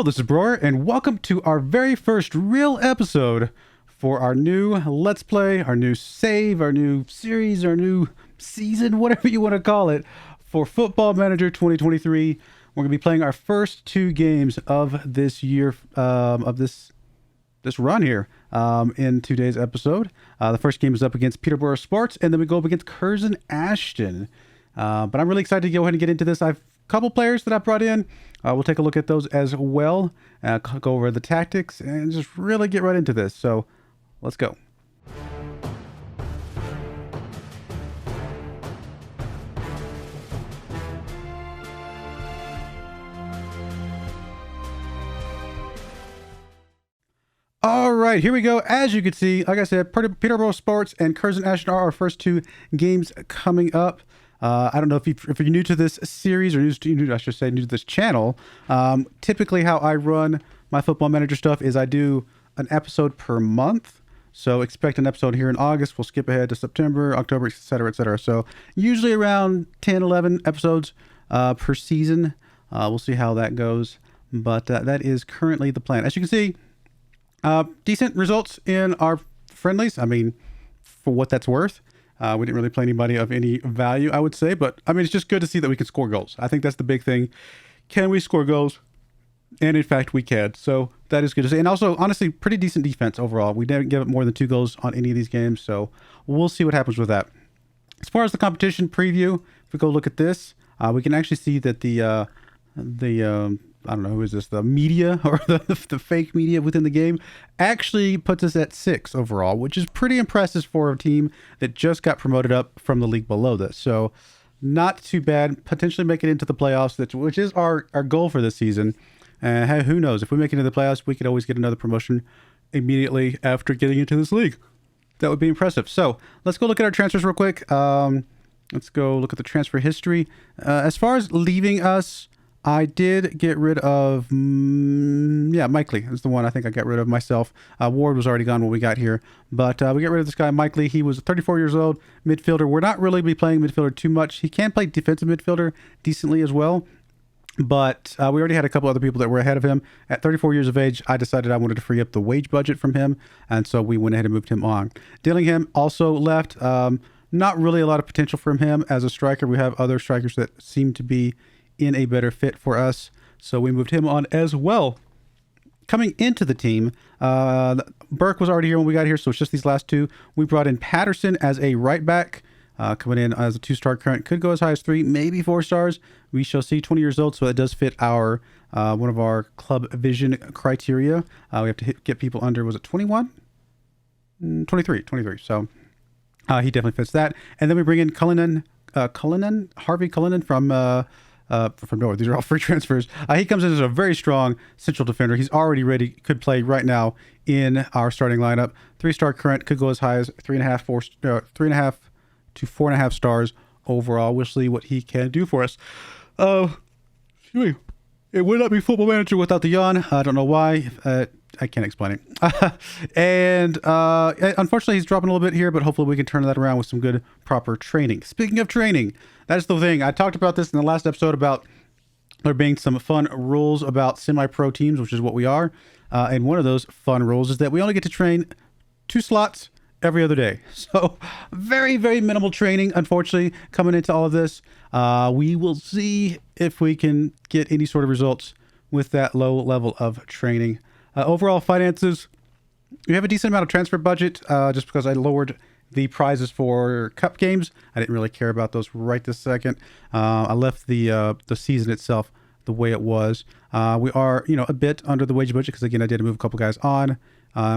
Hello, this is Broyar, and welcome to our very first real episode for our new Let's Play, our new save, our new series, our new season, whatever you want to call it, for Football Manager 2023. We're going to be playing our first two games of this year, of this run here, in today's episode. The first game is up against Peterborough Sports, and then we go up against Curzon Ashton. But I'm really excited to go ahead and get into this. I've a couple players that I brought in. We'll take a look at those as well, go over the tactics, and just really get right into this. So let's go. All right, here we go. As you can see, like I said, Peterborough Sports and Curzon Ashton are our first two games coming up. I don't know if you're new to this series, or new to this channel. Typically how I run my Football Manager stuff is I do an episode per month. So expect an episode here in August. We'll skip ahead to September, October, etc., etc. So usually around 10, 11 episodes per season. We'll see how that goes. But that is currently the plan. As you can see, decent results in our friendlies. I mean, for what that's worth. We didn't really play anybody of any value, I would say. But, I mean, it's just good to see that we can score goals. I think that's the big thing. Can we score goals? And, in fact, we can. So, that is good to see. And also, honestly, pretty decent defense overall. We didn't give up more than 2 goals on any of these games. So, we'll see what happens with that. As far as the competition preview, if we go look at this, we can actually see that the I don't know, who is this? The media or the fake media within the game actually puts us at 6 overall, which is pretty impressive for a team that just got promoted up from the league below this. So not too bad. Potentially make it into the playoffs, which is our goal for this season. And who knows? If we make it into the playoffs, we could always get another promotion immediately after getting into this league. That would be impressive. So let's go look at our transfers real quick. Let's go look at the transfer history. As far as leaving us, I did get rid of, Mike Lee is the one I think I got rid of myself. Ward was already gone when we got here, but we got rid of this guy, Mike Lee. He was 34 years old, midfielder. We're not really be playing midfielder too much. He can play defensive midfielder decently as well, but we already had a couple other people that were ahead of him. At 34 years of age, I decided I wanted to free up the wage budget from him, and so we went ahead and moved him on. Dillingham also left. Not really a lot of potential from him as a striker. We have other strikers that seem to be in a better fit for us, so we moved him on as well. Coming into the team, Burke was already here when we got here, so it's just these last two. We brought in Patterson as a right back, coming in as a 2-star current, could go as high as 3, maybe 4 stars. We shall see. 20 years old, so it does fit our one of our club vision criteria. We have to get people under, was it 21? 23. So he definitely fits that. And then we bring in Harvey Cullinan from North. These are all free transfers. He comes in as a very strong central defender. He's already ready, could play right now in our starting lineup. 3-star current, could go as high as 3.5 to 4.5 stars overall. We'll see what he can do for us. It would not be Football Manager without the yawn. I don't know why. I can't explain it. And unfortunately, he's dropping a little bit here, but hopefully we can turn that around with some good, proper training. Speaking of training, that's the thing. I talked about this in the last episode about there being some fun rules about semi-pro teams, which is what we are. And one of those fun rules is that we only get to train 2 slots every other day. So very, very minimal training, unfortunately, coming into all of this. We will see if we can get any sort of results with that low level of training. Overall finances, we have a decent amount of transfer budget, just because I lowered the prizes for cup games. I didn't really care about those right this second. I left the season itself the way it was. We are, a bit under the wage budget because, again, I did move a couple guys on.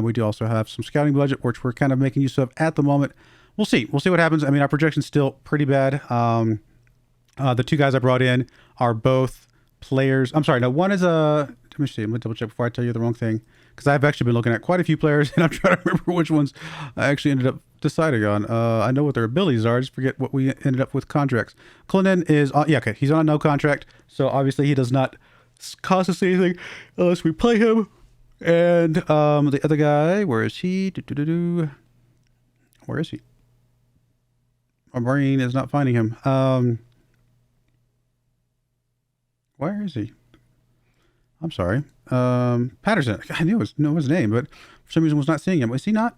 We do also have some scouting budget, which we're kind of making use of at the moment. We'll see. We'll see what happens. I mean, our projection's still pretty bad. The 2 guys I brought in are both players. I'm sorry. No, one is let me see. I'm going to double check before I tell you the wrong thing, because I've actually been looking at quite a few players, and I'm trying to remember which ones I actually ended up deciding on. I know what their abilities are. I just forget what we ended up with contracts. Cullinan is, okay, he's on a no contract, so obviously he does not cost us anything unless we play him. And the other guy, where is he? Where is he? My brain is not finding him. Where is he? I'm sorry. Patterson. I knew his name, but for some reason was not seeing him. Was he not?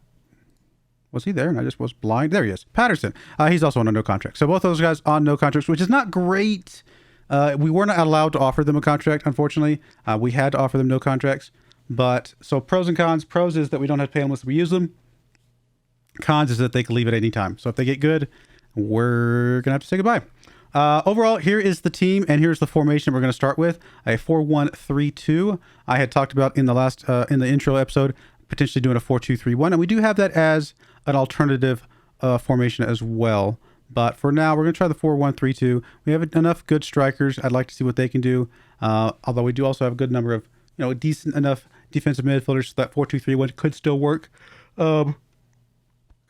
Was he there? And I just was blind. There he is. Patterson. He's also on a no contract. So both those guys on no contracts, which is not great. We were not allowed to offer them a contract, unfortunately. We had to offer them no contracts. But so pros and cons. Pros is that we don't have to pay them unless we use them. Cons is that they can leave at any time. So if they get good, we're going to have to say goodbye. Overall, here is the team, and here's the formation we're going to start with. A 4-1-3-2. I had talked about in the last in the intro episode, potentially doing a 4-2-3-1, and we do have that as an alternative formation as well. But for now, we're going to try the 4-1-3-2. We have enough good strikers. I'd like to see what they can do. Although we do also have a good number of, decent enough defensive midfielders, so that 4-2-3-1 could still work.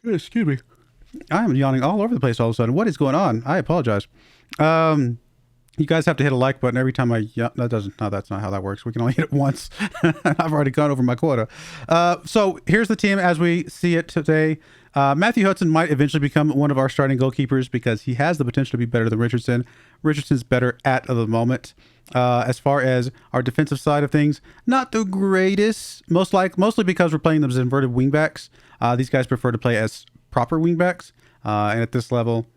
Excuse me. I am yawning all over the place all of a sudden. What is going on? I apologize. You guys have to hit a like button every time I yawn. That's not how that works. We can only hit it once. I've already gone over my quota. So here's the team as we see it today. Matthew Hudson might eventually become one of our starting goalkeepers because he has the potential to be better than Richardson. Richardson's better at the moment. As far as our defensive side of things, not the greatest. Mostly because we're playing them as inverted wingbacks. These guys prefer to play as proper wingbacks. And at this level,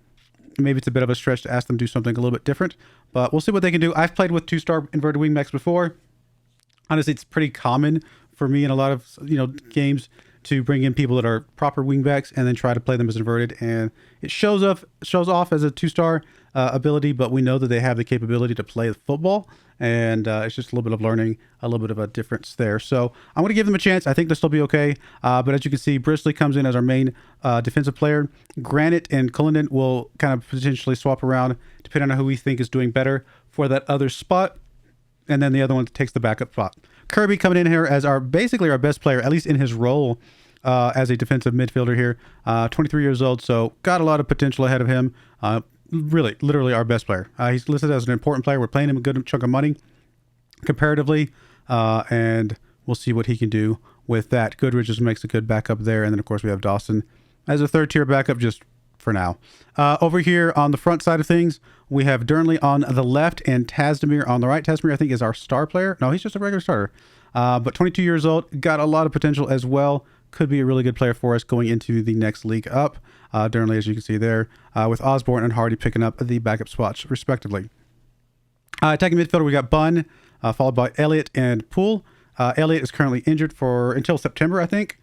maybe it's a bit of a stretch to ask them to do something a little bit different. But we'll see what they can do. I've played with 2-star inverted wingbacks before. Honestly, it's pretty common for me in a lot of games to bring in people that are proper wingbacks and then try to play them as inverted, and it shows off as a 2-star ability, but we know that they have the capability to play football, and it's just a little bit of learning, a little bit of a difference there. So I'm going to give them a chance. I think they'll still be okay, but as you can see, Brisley comes in as our main defensive player. Granite and Cullinan will kind of potentially swap around depending on who we think is doing better for that other spot, and then the other one takes the backup spot. Kirby coming in here as basically our best player, at least in his role as a defensive midfielder here. 23 years old, so got a lot of potential ahead of him. Really, literally our best player. He's listed as an important player. We're paying him a good chunk of money comparatively, and we'll see what he can do with that. Goodrich just makes a good backup there, and then of course we have Dawson as a third-tier backup just for now. Over here on the front side of things, we have Durnley on the left and Tasdemir on the right. Tasdemir, I think, is our star player. No, he's just a regular starter. But 22 years old, got a lot of potential as well. Could be a really good player for us going into the next league up. Durnley, as you can see there, with Osborne and Hardy picking up the backup spots, respectively. Attacking midfielder, we got Bunn, followed by Elliott and Poole. Elliott is currently injured until September, I think.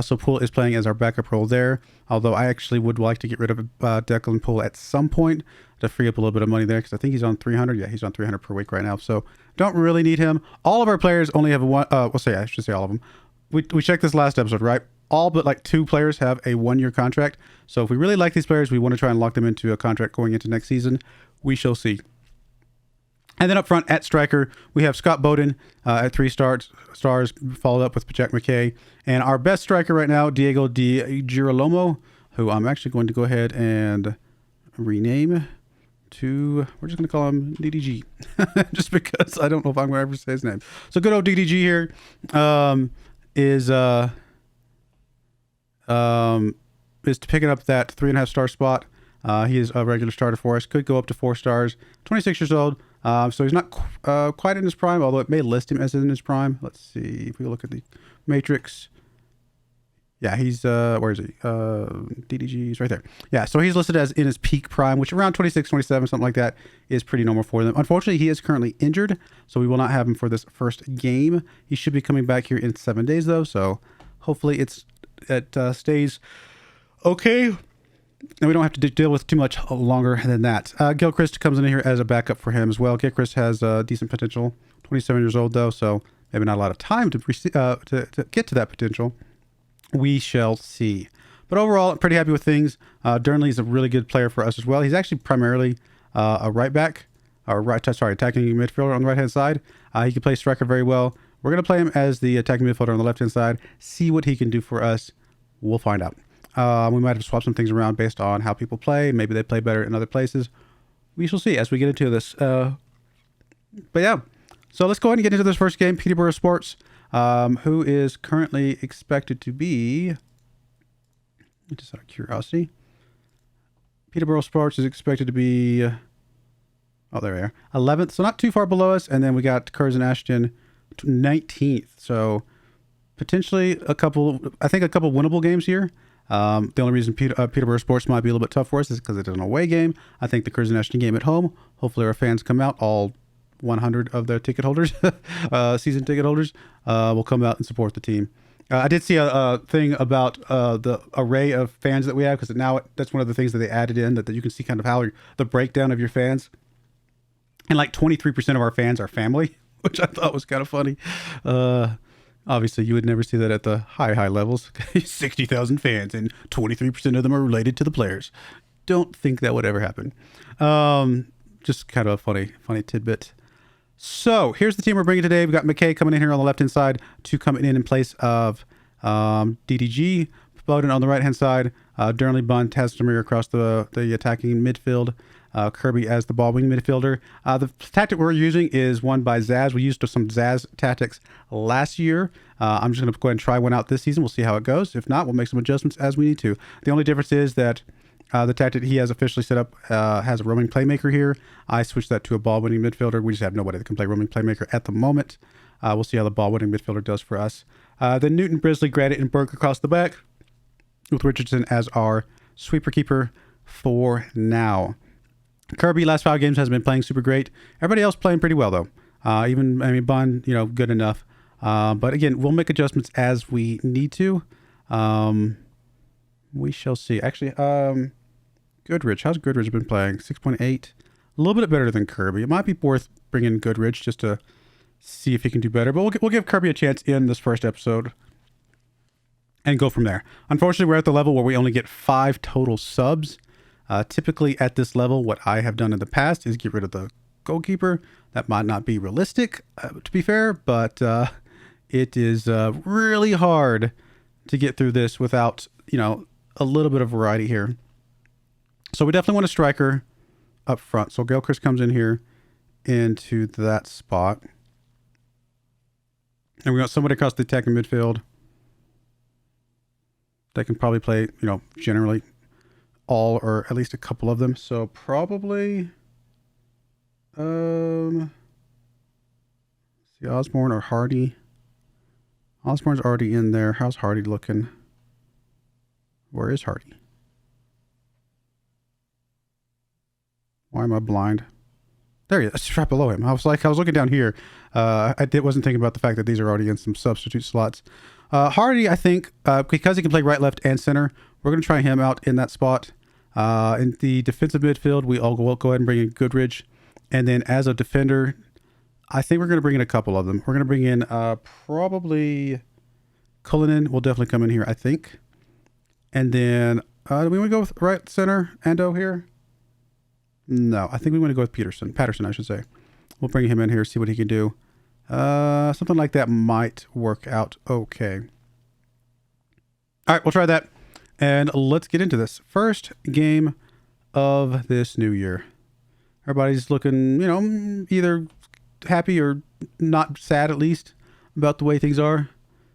So Poole is playing as our backup role there, although I actually would like to get rid of Declan Poole at some point to free up a little bit of money there, because I think he's on 300. Yeah, he's on 300 per week right now, so don't really need him. All of our players only have one. I should say all of them. We checked this last episode, right? All but like 2 players have a 1-year contract. So if we really like these players, we want to try and lock them into a contract going into next season. We shall see. And then up front at striker, we have Scott Bowden at 3 stars, followed up with Jack McKay. And our best striker right now, Diego Di Girolamo, who I'm actually going to go ahead and rename to, we're just going to call him DDG, just because I don't know if I'm going to ever say his name. So good old DDG here is picking up that 3.5-star spot. He is a regular starter for us. Could go up to 4 stars. 26 years old. So he's not quite in his prime, although it may list him as in his prime. Let's see if we look at the matrix. Yeah, he's where is he? DDG's right there. Yeah, so he's listed as in his peak prime, which around 26, 27, something like that, is pretty normal for them. Unfortunately, he is currently injured, so we will not have him for this first game. He should be coming back here in 7 days, though, so hopefully it stays okay, and we don't have to deal with too much longer than that. Gilchrist comes in here as a backup for him as well. Gilchrist has decent potential. 27 years old, though, so maybe not a lot of time to get to that potential. We shall see. But overall, I'm pretty happy with things. Durnley is a really good player for us as well. He's actually primarily a right back, or attacking midfielder on the right-hand side. He can play striker very well. We're going to play him as the attacking midfielder on the left-hand side, see what he can do for us. We'll find out. We might have swapped some things around based on how people play. Maybe they play better in other places. We shall see as we get into this. But yeah, so let's go ahead and get into this first game. Peterborough Sports, who is currently expected to be, just out of curiosity, Peterborough Sports is expected to be, oh, there we are, 11th, so not too far below us. And then we got Curzon Ashton, 19th. So potentially a couple winnable games here. The only reason Peterborough Sports might be a little bit tough for us is because it is an away game. I think the Curzon Ashton game at home, hopefully our fans come out, all 100 of their ticket holders, season ticket holders, will come out and support the team. I did see a thing about the array of fans that we have, because now that's one of the things that they added in, that you can see kind of how the breakdown of your fans. And like 23% of our fans are family, which I thought was kind of funny. Obviously, you would never see that at the high levels. 60,000 fans, and 23% of them are related to the players. Don't think that would ever happen. Just kind of a funny tidbit. So here's the team we're bringing today. We've got McKay coming in here on the left-hand side, two coming in place of DDG. Bowden on the right-hand side. Durnley, Bunn, Tastamir across the attacking midfield. Kirby as the ball wing midfielder. The tactic we're using is one by Zaz. We used some Zaz tactics last year. I'm just going to go ahead and try one out this season. We'll see how it goes. If not, we'll make some adjustments as we need to. The only difference is that the tactic he has officially set up has a roaming playmaker here. I switched that to a ball-winning midfielder. We just have nobody that can play roaming playmaker at the moment. We'll see how the ball-winning midfielder does for us. Then Newton, Brisley, Gradit, and Burke across the back, with Richardson as our sweeper keeper for now. Kirby, last 5 games, hasn't been playing super great. Everybody else playing pretty well, though. Bunn, good enough. But again, we'll make adjustments as we need to. We shall see. Actually, Goodrich. How's Goodrich been playing? 6.8. A little bit better than Kirby. It might be worth bringing Goodrich just to see if he can do better. But we'll give Kirby a chance in this first episode and go from there. Unfortunately, we're at the level where we only get 5 total subs. Typically at this level, what I have done in the past is get rid of the goalkeeper. That might not be realistic, to be fair, but it is really hard to get through this without, a little bit of variety here. So we definitely want a striker up front. So Gilchrist comes in here into that spot. And we got somebody across the attacking midfield that can probably play, generally all or at least a couple of them. So probably see Osborne or Hardy. Osborne's already in there. How's Hardy looking? Where is Hardy? Why am I blind? There he is. It's right below him. I was looking down here. I wasn't thinking about the fact that these are already in some substitute slots. Hardy, I think, because he can play right, left, and center, we're going to try him out in that spot. In the defensive midfield, we'll go ahead and bring in Goodrich. And then as a defender, I think we're going to bring in a couple of them. We're going to bring in probably Cullinan will definitely come in here, I think. And then, do we want to go with right center, Ando here? No, I think we want to go with Patterson, I should say. We'll bring him in here, see what he can do. Something like that might work out okay. All right, we'll try that. And let's get into this. First game of this new year. Everybody's looking, either happy or not sad, at least, about the way things are.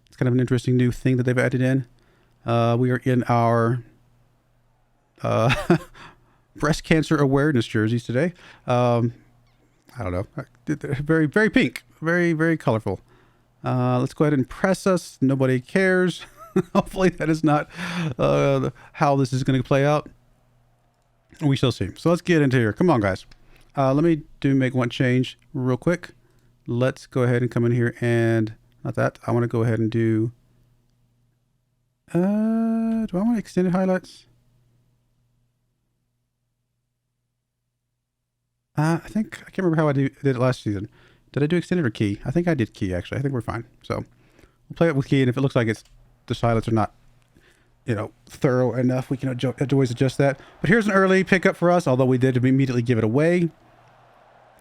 It's kind of an interesting new thing that they've added in. We are in our breast cancer awareness jerseys today. I don't know. Very, very pink. Very, very colorful. Let's go ahead and press us. Nobody cares. Hopefully that is not how this is going to play out. We shall see. So let's get into here. Come on, guys. Let me make one change real quick. Let's go ahead and come in here and not that. I want to go ahead and do. Do I want extended highlights? I think I can't remember how I did it last season. Did I do extended or key? I think I did key, actually. I think we're fine. So we'll play it with key, and if it looks like the highlights are not, thorough enough, we can always adjust that. But here's an early pickup for us, although we did immediately give it away.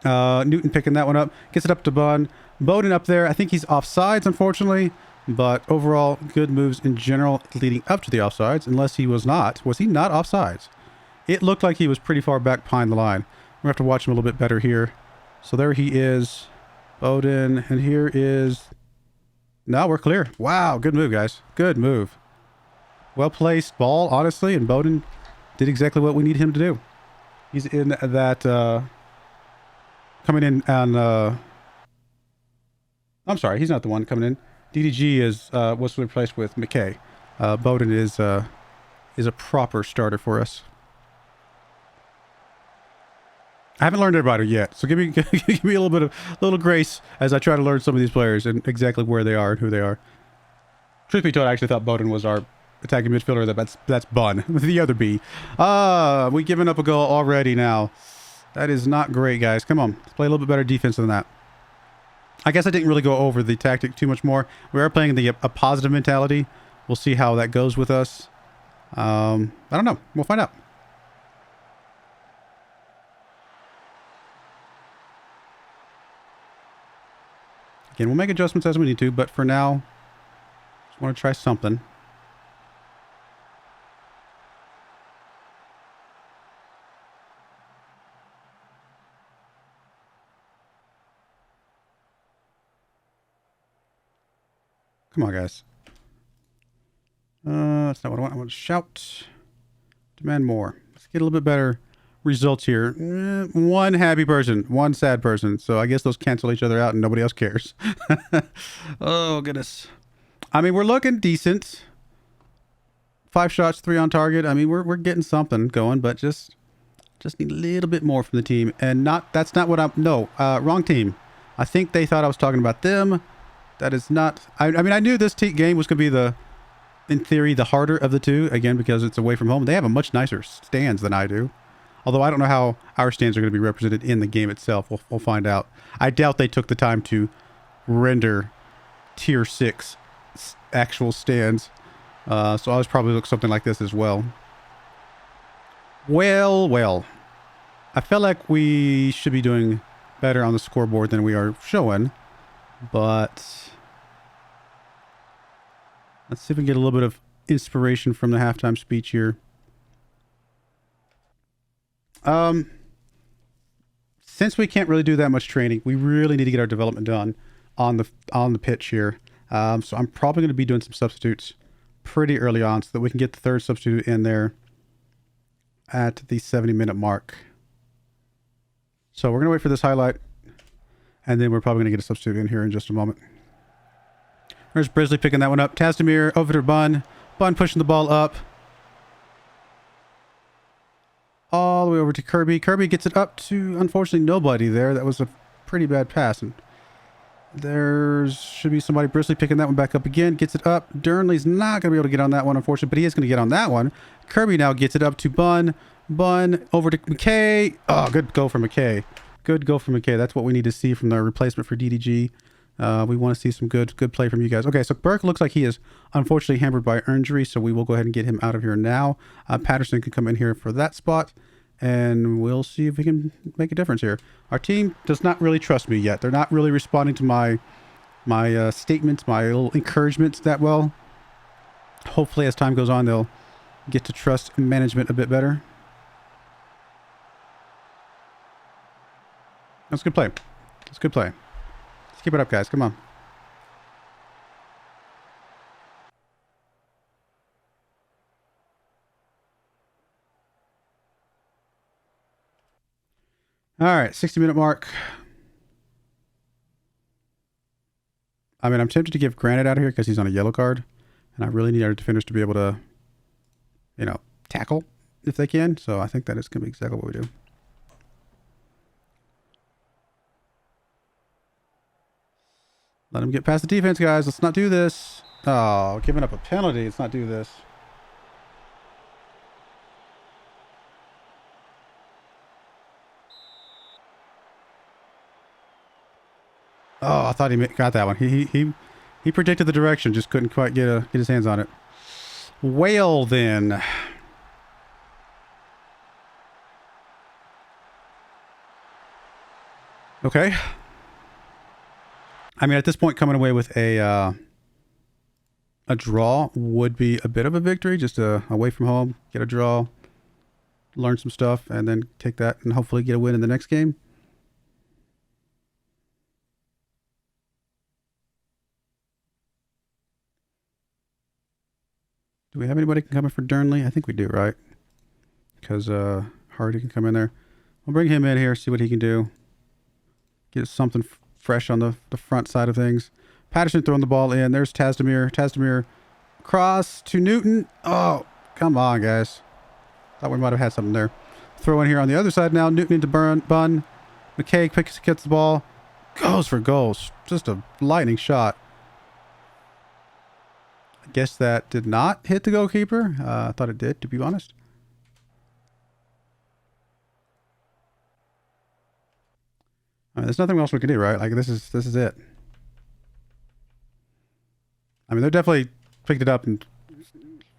Newton picking that one up, gets it up to Bunn. Bowden up there. I think he's offsides, unfortunately, but overall good moves in general leading up to the offsides, unless he was not. Was he not offsides? It looked like he was pretty far back behind the line. We have to watch him a little bit better here. So there he is, Bowden, and here is. Now we're clear. Wow, good move, guys. Good move. Well placed ball, honestly, and Bowden did exactly what we need him to do. He's in that coming in on I'm sorry, he's not the one coming in. DDG is was replaced with McKay. Bowden is a proper starter for us. I haven't learned everybody yet, so give me give me a little grace as I try to learn some of these players and exactly where they are and who they are. Truth be told, I actually thought Bowden was our attacking midfielder. That's Bun, the other B. We giving up a goal already now. That is not great, guys. Come on, let's play a little bit better defense than that. I guess I didn't really go over the tactic too much more. We are playing a positive mentality. We'll see how that goes with us. I don't know. We'll find out. Again, we'll make adjustments as we need to, but for now, just want to try something. Come on, guys. That's not what I want. I want to shout. Demand more. Let's get a little bit better results here. One happy person, one sad person. So I guess those cancel each other out and nobody else cares. Oh, goodness. I mean, we're looking decent. 5 shots, 3 on target. I mean, we're getting something going, but just need a little bit more from the team. And that's not what I'm... No, wrong team. I think they thought I was talking about them. That is not... I mean, I knew this game was going to be in theory, the harder of the two. Again, because it's away from home. They have a much nicer stands than I do. Although I don't know how our stands are going to be represented in the game itself. We'll find out. I doubt they took the time to render tier 6 actual stands. So I was probably look something like this as well. Well. I feel like we should be doing better on the scoreboard than we are showing. But let's see if we can get a little bit of inspiration from the halftime speech here. Since we can't really do that much training, we really need to get our development done on the pitch here. So I'm probably going to be doing some substitutes pretty early on so that we can get the third substitute in there at the 70-minute mark. So we're going to wait for this highlight, and then we're probably going to get a substitute in here in just a moment. There's Brisley picking that one up. Tastamir over to Bun. Bun pushing the ball up. All the way over to Kirby. Kirby gets it up to, unfortunately, nobody there. That was a pretty bad pass. And should be somebody. Brisley picking that one back up again. Gets it up. Durnley's not going to be able to get on that one, unfortunately, but he is going to get on that one. Kirby now gets it up to Bun. Bun over to McKay. Oh, good goal for McKay. Good goal for McKay. That's what we need to see from the replacement for DDG. We want to see some good play from you guys. Okay, so Burke looks like he is unfortunately hampered by injury, so we will go ahead and get him out of here now. Patterson can come in here for that spot, and we'll see if we can make a difference here. Our team does not really trust me yet. They're not really responding to my statements, my little encouragements that well. Hopefully, as time goes on, they'll get to trust management a bit better. That's good play. That's good play. Let's keep it up, guys. Come on. All right, 60-minute mark. I mean, I'm tempted to give Granite out of here because he's on a yellow card. And I really need our defenders to be able to, tackle if they can. So I think that is going to be exactly what we do. Let him get past the defense, guys. Let's not do this. Oh, giving up a penalty. Let's not do this. Oh, I thought he got that one. He predicted the direction, just couldn't quite get his hands on it. Well, then. Okay. I mean, at this point, coming away with a draw would be a bit of a victory. Just away from home, get a draw, learn some stuff, and then take that and hopefully get a win in the next game. Do we have anybody can come in for Durnley? I think we do, right? Because Hardy can come in there. We'll bring him in here, see what he can do. Get something fresh on the front side of things. Patterson throwing the ball in. There's Tasdemir. Tasdemir cross to Newton. Oh, come on, guys. Thought we might have had something there. Throw in here on the other side now. Newton into Bunn. McKay gets the ball. Goes for goals. Just a lightning shot. I guess that did not hit the goalkeeper. I thought it did, to be honest. I mean, there's nothing else we can do, right? Like, this is it. I mean, they're definitely picked it up and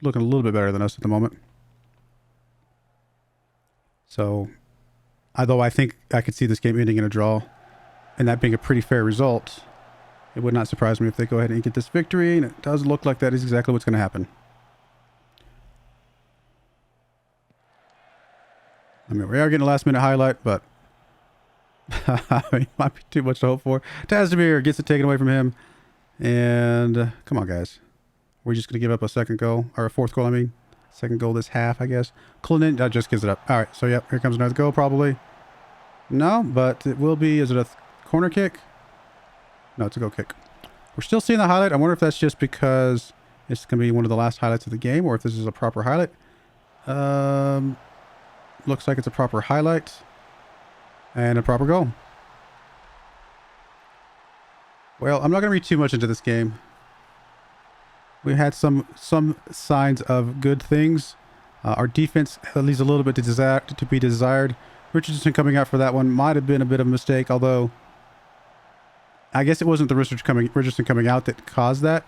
looking a little bit better than us at the moment. So, although I think I could see this game ending in a draw, and that being a pretty fair result, it would not surprise me if they go ahead and get this victory, and it does look like that is exactly what's going to happen. I mean, we are getting a last-minute highlight, but I mean, might be too much to hope for. Tasdemir gets it taken away from him, and come on, guys. We're just going to give up a second goal, or a fourth goal, I mean. Second goal this half, I guess. Cullinan just gives it up. All right, so yep, here comes another goal probably. No, but it will be, is it a corner kick? No, it's a goal kick. We're still seeing the highlight. I wonder if that's just because it's going to be one of the last highlights of the game, or if this is a proper highlight. Looks like it's a proper highlight. And a proper goal. Well, I'm not going to read too much into this game. We had some signs of good things. Our defense leaves a little bit to be desired. Richardson coming out for that one might have been a bit of a mistake, although I guess it wasn't the Richardson coming out that caused that.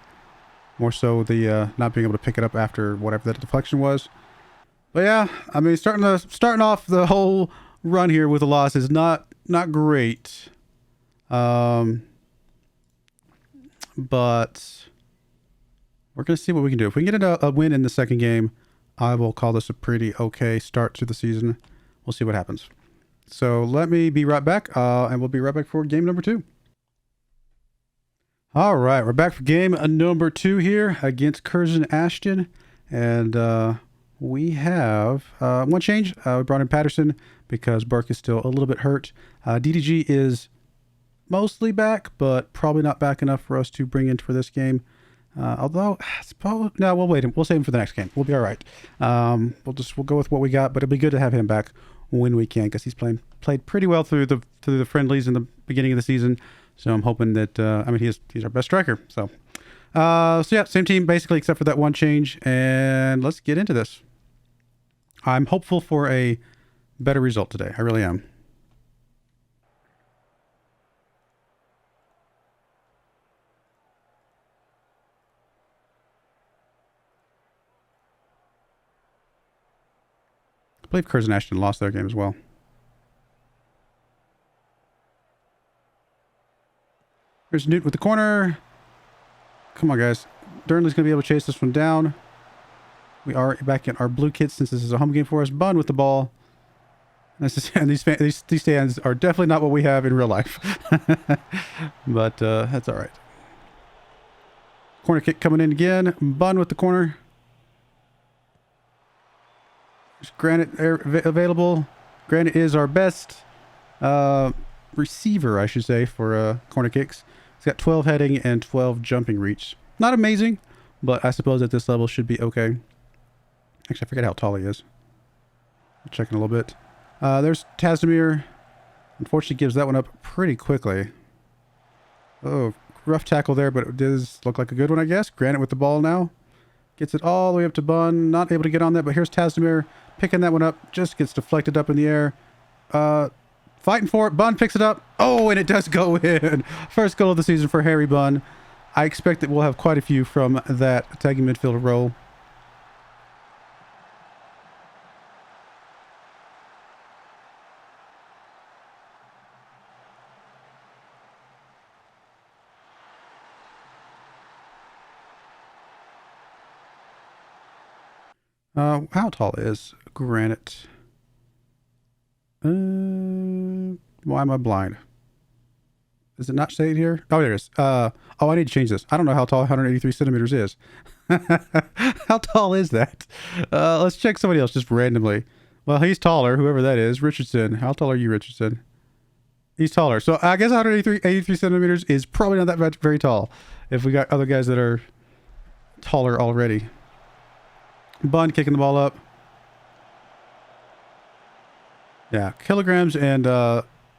More so the not being able to pick it up after whatever that deflection was. But yeah, I mean, starting off the whole run here with a loss is not great. But we're going to see what we can do. If we can get a win in the second game, I will call this a pretty okay start to the season. We'll see what happens. So let me be right back, and we'll be right back for game number 2. All right, we're back for game number 2 here against Curzon Ashton. And we have one change. We brought in Patterson because Burke is still a little bit hurt. DDG is mostly back, but probably not back enough for us to bring in for this game. Although, no, we'll wait him. We'll save him for the next game. We'll be all right. We'll go with what we got, but it'll be good to have him back when we can, because he's played pretty well through the friendlies in the beginning of the season. So I'm hoping that I mean, he's our best striker. So yeah, same team basically, except for that one change. And let's get into this. I'm hopeful for a better result today. I really am. I believe Curzon Ashton lost their game as well. Here's Newt with the corner. Come on, guys. Durnley's going to be able to chase this one down. We are back in our blue kits since this is a home game for us. Bunn with the ball. And these stands are definitely not what we have in real life. But that's all right. Corner kick coming in again. Bunn with the corner. There's Granite available. Granite is our best receiver, I should say, for corner kicks. He's got 12 heading and 12 jumping reach. Not amazing, but I suppose at this level should be okay. Actually, I forget how tall he is. I'm checking a little bit. There's Tasdemir. Unfortunately, gives that one up pretty quickly. Oh, rough tackle there, but it does look like a good one, I guess. Granite with the ball now. Gets it all the way up to Bunn. Not able to get on that, but here's Tasdemir picking that one up. Just gets deflected up in the air. Fighting for it. Bunn picks it up. Oh, and it does go in. First goal of the season for Harry Bunn. I expect that we'll have quite a few from that attacking midfield role. How tall is Granite? Why am I blind? Does it not say it here? Oh, there it is. Oh, I need to change this. I don't know how tall 183 centimeters is. How tall is that? Let's check somebody else just randomly. Well, he's taller, whoever that is. Richardson. How tall are you, Richardson? He's taller. So I guess 183 centimeters is probably not that very tall. If we got other guys that are taller already. Bun kicking the ball up. Yeah, kilograms and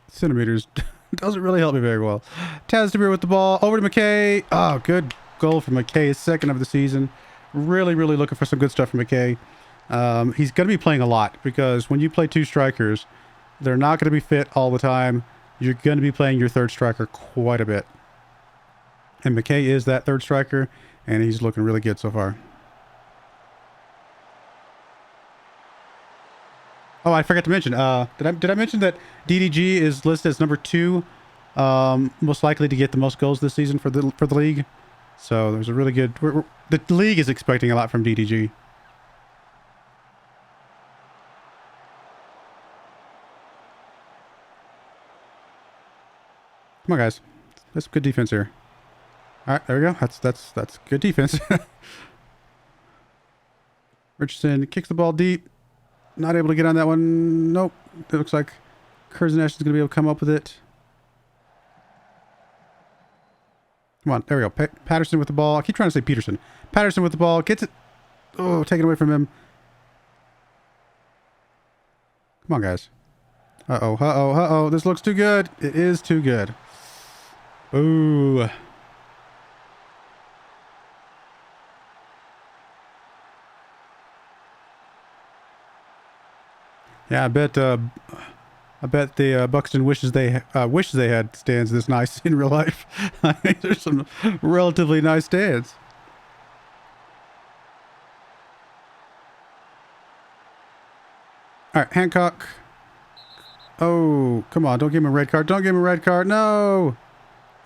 centimeters doesn't really help me very well. Tazdemir with the ball. Over to McKay. Oh, good goal from McKay. His second of the season. Really, really looking for some good stuff from McKay. He's going to be playing a lot because when you play two strikers, they're not going to be fit all the time. You're going to be playing your third striker quite a bit. And McKay is that third striker, and he's looking really good so far. Oh, I forgot to mention. Did I mention that DDG is listed as number 2, most likely to get the most goals this season for the league? So there's a really good. The league is expecting a lot from DDG. Come on, guys. That's good defense here. All right, there we go. That's good defense. Richardson kicks the ball deep. Not able to get on that one. Nope. It looks like Curzon Ashton's going to be able to come up with it. Come on. There we go. Patterson with the ball. I keep trying to say Peterson. Patterson with the ball. Gets it. Oh, taken away from him. Come on, guys. Uh-oh. Uh-oh. Uh-oh. This looks too good. It is too good. Ooh. Yeah, I bet the Buxton wishes they had stands this nice in real life. I think there's some relatively nice stands. All right, Hancock. Oh, come on! Don't give him a red card. Don't give him a red card. No,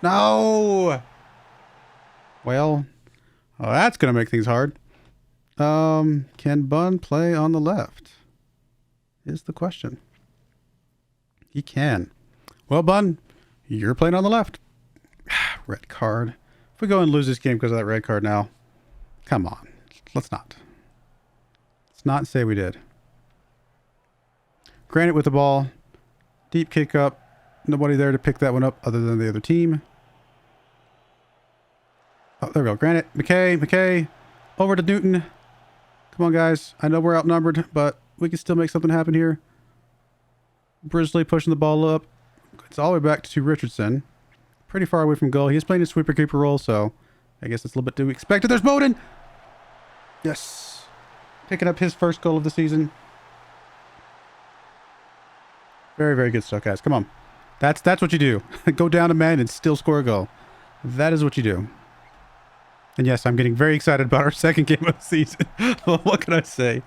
no. Well, oh, that's gonna make things hard. Can Bun play on the left? Is the question. He can. Well, Bun, you're playing on the left. Red card. If we go and lose this game because of that red card now, come on. Let's not. Let's not say we did. Granite with the ball. Deep kick up. Nobody there to pick that one up other than the other team. Oh, there we go. Granite. McKay. Over to Newton. Come on, guys. I know we're outnumbered, but we can still make something happen here. Brisley pushing the ball up. It's all the way back to Richardson. Pretty far away from goal. He's playing a sweeper keeper role, so I guess it's a little bit too expected. There's Bowden! Yes. Picking up his first goal of the season. Very, very good stuff, guys. Come on. That's what you do. Go down a man and still score a goal. That is what you do. And yes, I'm getting very excited about our second game of the season. What can I say?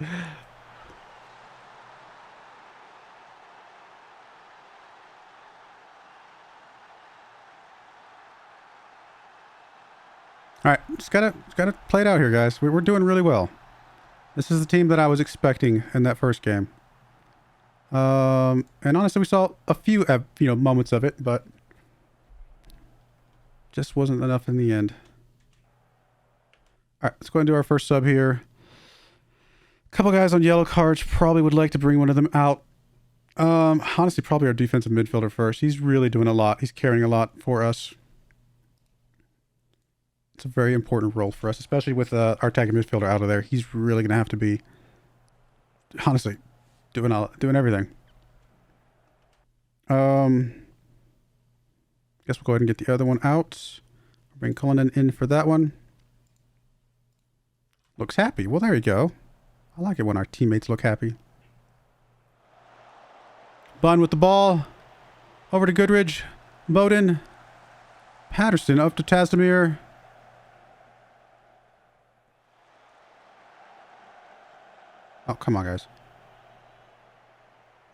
All right, just gotta play it out here, guys. We're doing really well. This is the team that I was expecting in that first game. And honestly, we saw a few, moments of it, but just wasn't enough in the end. All right, let's go ahead and do our first sub here. A couple guys on yellow cards. Probably would like to bring one of them out. Honestly, probably our defensive midfielder first. He's really doing a lot. He's carrying a lot for us. It's a very important role for us, especially with our attacking midfielder out of there. He's really going to have to be, honestly, doing everything. Guess we'll go ahead and get the other one out. Bring Cullinan in for that one. Looks happy. Well, there you go. I like it when our teammates look happy. Bun with the ball. Over to Goodridge. Bowden. Patterson up to Tazdemir. Oh, come on, guys.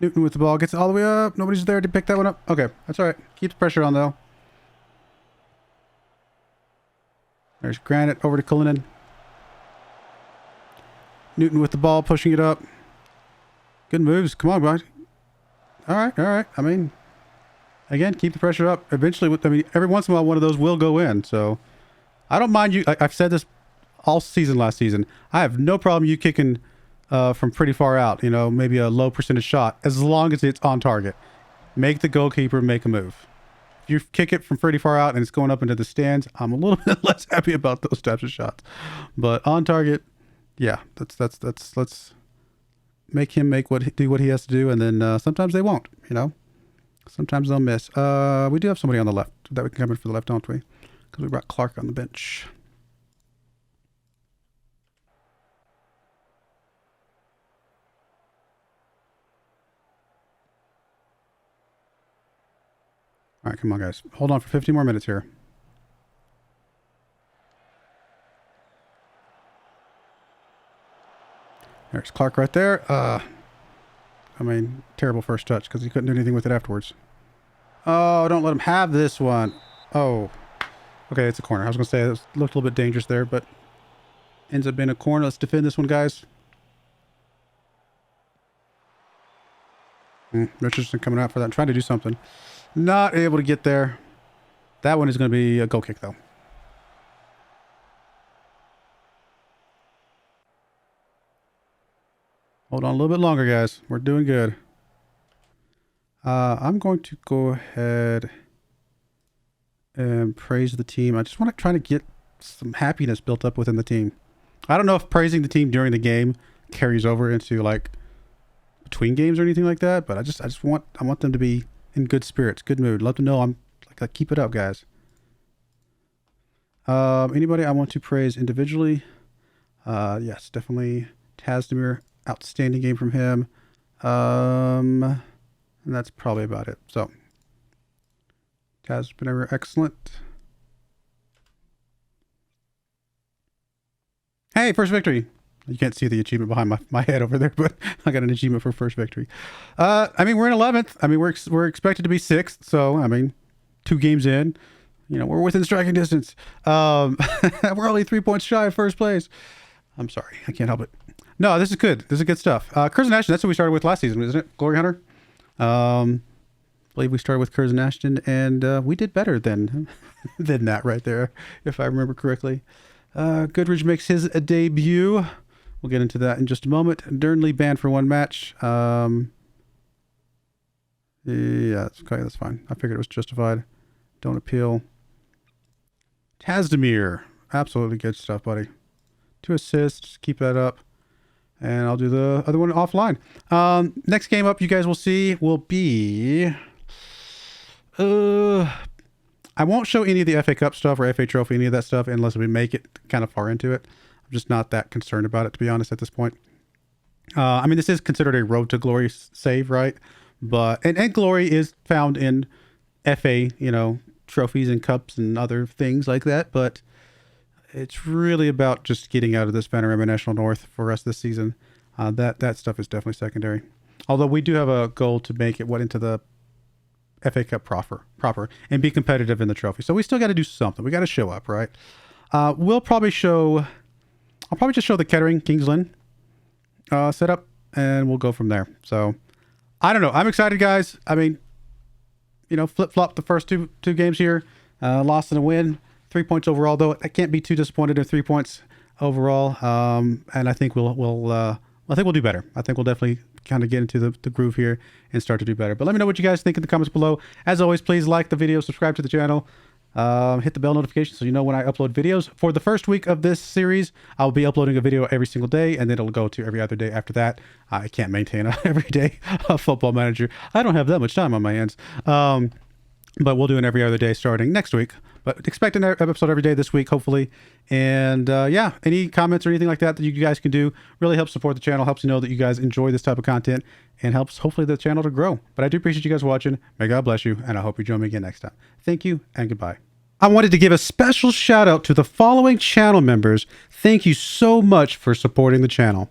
Newton with the ball. Gets it all the way up. Nobody's there to pick that one up. Okay, that's all right. Keep the pressure on, though. There's Granite over to Cullinan. Newton with the ball, pushing it up. Good moves. Come on, bud. All right. I mean, again, keep the pressure up. Eventually, every once in a while, one of those will go in. So, I don't mind you. I've said this all season last season. I have no problem you kicking from pretty far out. Maybe a low percentage shot, as long as it's on target. make the goalkeeper make a move. If you kick it from pretty far out and it's going up into the stands, I'm a little bit less happy about those types of shots. But on target, yeah, let's make him do what he has to do, and then sometimes they won't, you know. Sometimes they'll miss. We do have somebody on the left that we can come in for the left, don't we? Because we brought Clark on the bench. All right, come on, guys. Hold on for 15 more minutes here. There's Clark right there. I mean, terrible first touch because he couldn't do anything with it afterwards. Oh, don't let him have this one. Oh. Okay, it's a corner. I was going to say it looked a little bit dangerous there, but ends up being a corner. Let's defend this one, guys. Richardson coming out for that. I'm trying to do something. Not able to get there. That one is going to be a goal kick, though. Hold on a little bit longer, guys. We're doing good. I'm going to go ahead and praise the team. I just want to try to get some happiness built up within the team. I don't know if praising the team during the game carries over into like between games or anything like that, but I want them to be in good spirits, good mood. Let them know I'm like keep it up, guys. Anybody I want to praise individually? Yes, definitely Tazdemir. Outstanding game from him. And that's probably about it. So Taz been ever excellent. Hey, first victory. You can't see the achievement behind my head over there, but I got an achievement for first victory. I mean, we're in 11th. I mean, we're expected to be 6th. So, I mean, 2 games in, you know, we're within striking distance. We're only 3 points shy of first place. I'm sorry. I can't help it. No, this is good. This is good stuff. Curzon Ashton, that's what we started with last season, isn't it? Glory Hunter? I believe we started with Curzon Ashton, and we did better than that right there, if I remember correctly. Goodridge makes his debut. We'll get into that in just a moment. Durnley banned for 1 match. Yeah, that's okay. That's fine. I figured it was justified. Don't appeal. Tazdemir. Absolutely good stuff, buddy. 2 assists. Keep that up. And I'll do the other one offline. Next game up, you guys will see, will be... I won't show any of the FA Cup stuff or FA Trophy, any of that stuff, unless we make it kind of far into it. I'm just not that concerned about it, to be honest, at this point. I mean, this is considered a Road to Glory save, right? But and glory is found in FA, you know, trophies and cups and other things like that. But it's really about just getting out of this Panorama National North for the rest of the season. That stuff is definitely secondary. Although we do have a goal to make it into the FA Cup proper and be competitive in the trophy. So we still got to do something. We got to show up, right? I'll probably just show the Kettering Kingsland setup, and we'll go from there. So I don't know. I'm excited, guys. I mean, you know, flip-flop the first two games here. Lost and a win. 3 points overall, though. I can't be too disappointed in 3 points overall. And I think we'll do better. I think we'll definitely kind of get into the groove here and start to do better. But let me know what you guys think in the comments below. As always, please like the video, subscribe to the channel, hit the bell notification so you know when I upload videos. For the first week of this series, I'll be uploading a video every single day, and then it'll go to every other day after that. I can't maintain a everyday Football Manager. I don't have that much time on my hands. But we'll do an every other day starting next week. But expect an episode every day this week, hopefully. And yeah, any comments or anything like that you guys can do really helps support the channel, helps you know that you guys enjoy this type of content, and helps hopefully the channel to grow. But I do appreciate you guys watching. May God bless you, and I hope you join me again next time. Thank you, and goodbye. I wanted to give a special shout out to the following channel members. Thank you so much for supporting the channel.